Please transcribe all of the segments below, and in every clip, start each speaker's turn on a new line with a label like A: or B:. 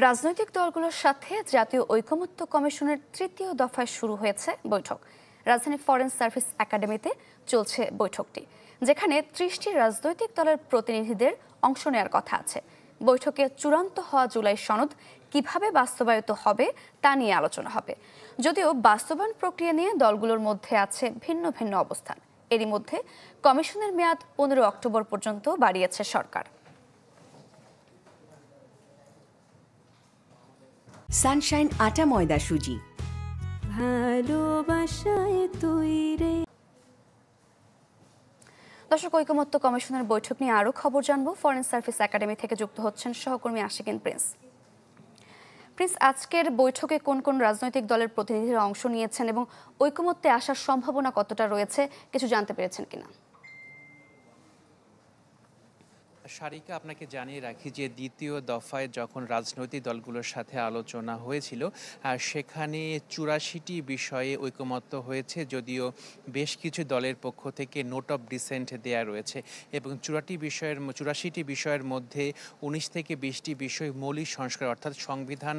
A: রাজনৈতিক দলগুলোর সাথে জাতীয় ঐকমত্য কমিশনের তৃতীয় দফায় শুরু হয়েছে বৈঠক। রাজধানী ফরেন সার্ভিস একাডেমিতে চলছে বৈঠকটি, যেখানে ৩০টি রাজনৈতিক দলের প্রতিনিধিদের অংশ নেওয়ার কথা আছে। বৈঠকে চূড়ান্ত হওয়া জুলাই সনদ কিভাবে বাস্তবায়িত হবে তা নিয়ে আলোচনা হবে। যদিও বাস্তবায়ন প্রক্রিয়া নিয়ে দলগুলোর মধ্যে আছে ভিন্ন ভিন্ন অবস্থান। এরই মধ্যে কমিশনের মেয়াদ ১৫ অক্টোবর পর্যন্ত বাড়িয়েছে সরকার।
B: সানশাইন আটা ময়দা সুজি,
A: ভালোবাসায় তৈরি। দর্শক, ঐকমত্য কমিশনের বৈঠক নিয়ে আরো খবর জানবো। ফরেন সার্ভিস একাডেমি থেকে যুক্ত হচ্ছেন সহকর্মী আশিকিন প্রিন্স। আজকের বৈঠকে কোন কোন রাজনৈতিক দলের প্রতিনিধিরা অংশ নিয়েছেন এবং ঐকমত্যে আসার সম্ভাবনা কতটা রয়েছে, কিছু জানতে পেরেছেন কিনা?
C: সারিকা, আপনাকে জানিয়ে রাখি যে দ্বিতীয় দফায় যখন রাজনৈতিক দলগুলোর সাথে আলোচনা হয়েছিল সেখানে ৮৪টি বিষয়ে ঐকমত্য হয়েছে, যদিও বেশ কিছু দলের পক্ষ থেকে নোট অফ ডিসেন্ট দেয়া রয়েছে এবং ৮৪টি বিষয়ের মধ্যে ১৯ থেকে ২০টি বিষয় মৌলিক সংস্কার অর্থাৎ সংবিধান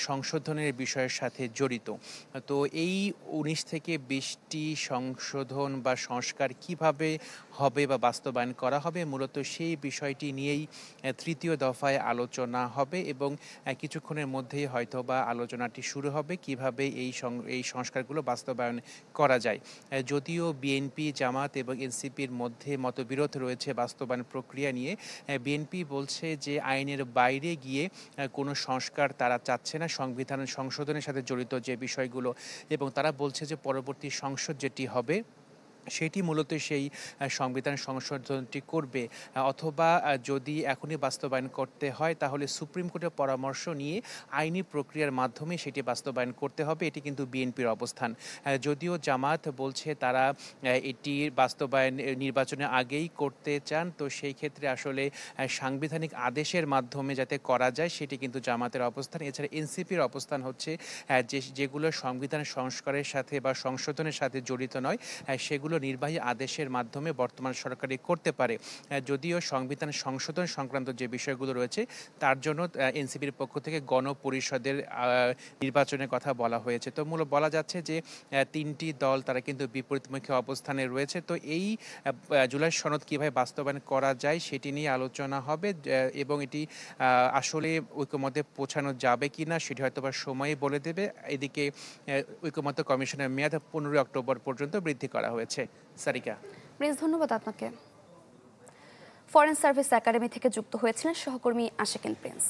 C: সংশোধনের বিষয়ের সাথে জড়িত। তো এই ১৯ থেকে ২০টি সংশোধন বা সংস্কার কিভাবে হবে বা বাস্তবায়ন করা হবে, মূলত সেই বিষয়টি নিয়েই তৃতীয় দফায় আলোচনা হবে এবং কিছুক্ষণের মধ্যেই হয়তো বা আলোচনাটি শুরু হবে কিভাবে এই সংস্কারগুলো বাস্তবায়ন করা যায়। যদিও বিএনপি, জামাত এবং এনসিপির মধ্যে মতবিরোধ রয়েছে বাস্তবায়ন প্রক্রিয়া নিয়ে। বিএনপি বলছে যে আইনের বাইরে গিয়ে কোনো সংস্কার তারা চাচ্ছে না, সংবিধান সংশোধনের সাথে জড়িত যে বিষয়গুলো, এবং তারা বলছে যে পরবর্তী সংসদ যেটি হবে সেটি মূলত সেই সংবিধান সংশোধনটি করবে, অথবা যদি এখনই বাস্তবায়ন করতে হয় তাহলে সুপ্রিম কোর্টের পরামর্শ নিয়ে আইনি প্রক্রিয়ার মাধ্যমে সেটি বাস্তবায়ন করতে হবে। এটি কিন্তু বিএনপির অবস্থান। যদিও জামাত বলছে তারা এটির বাস্তবায়ন নির্বাচনের আগেই করতে চান, তো সেই ক্ষেত্রে আসলে সাংবিধানিক আদেশের মাধ্যমে যাতে করা যায় সেটি কিন্তু জামাতের অবস্থান। এছাড়া এনসিপির অবস্থান হচ্ছে যেগুলো সংবিধান সংস্কারের সাথে বা সংশোধনের সাথে জড়িত নয় সেগুলো নির্বাহী আদেশের মাধ্যমে বর্তমান সরকারই করতে পারে। যদিও সংবিধান সংশোধন সংক্রান্ত যে বিষয়গুলো রয়েছে তার জন্য এনসিপির পক্ষ থেকে গণপরিষদের নির্বাচনের কথা বলা হয়েছে। তো মূলত বলা যাচ্ছে যে তিনটি দল তারা কিন্তু বিপরীতমুখী অবস্থানে রয়েছে। তো এই জুলাই সনদ কিভাবে বাস্তবায়ন করা যায় সেটি নিয়ে আলোচনা হবে এবং এটি আসলে ঐকমত্যে পৌঁছানো যাবে কিনা সেটি হয়তো বা সময়ে বলে দেবে। এদিকে ঐকমত্য কমিশনের মেয়াদ ১৫ অক্টোবর পর্যন্ত বৃদ্ধি করা হয়েছে। সারিকা,
A: প্লিজ, ধন্যবাদ আপনাকে। ফরেন সার্ভিস একাডেমি থেকে যুক্ত হয়েছিলেন সহকর্মী আশিকিন প্রিন্স।